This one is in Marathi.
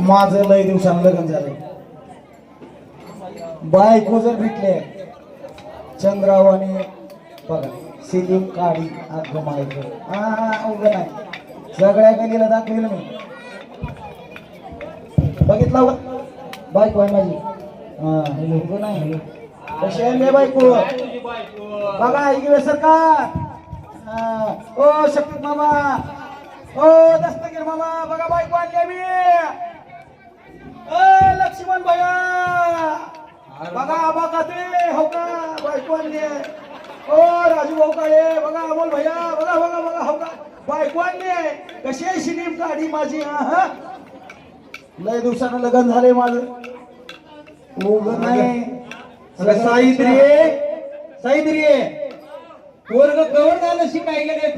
माझं लय दिवसानं लग्न झालंय. बायको जर भेटले चंद्राव आणि बघा सिलिम काळी अगं मायक उभं नाही सगळ्या गलीला दाखवेल मी. बघितलं बायको आहे माझी. उभं नाही कशी आहे मी बायको बघा इकडे सरकार. ओ शक्ती मामा ओ दस्तगीर मामा बघा बायको आणली मी. लक्ष्मण भैया बघा बघा ते हो का बायको आणली. ओ राजू भाऊ काळे बघा अमोल भैया बघा बघा बघा हो का बायको आणली. कशी आहे शिलीम काढी माझी. हा लय दिवसानं लग्न झाले माझं. उगं नाही सावित्री सावित्री पोरग कवर झालं शिकाय गेले.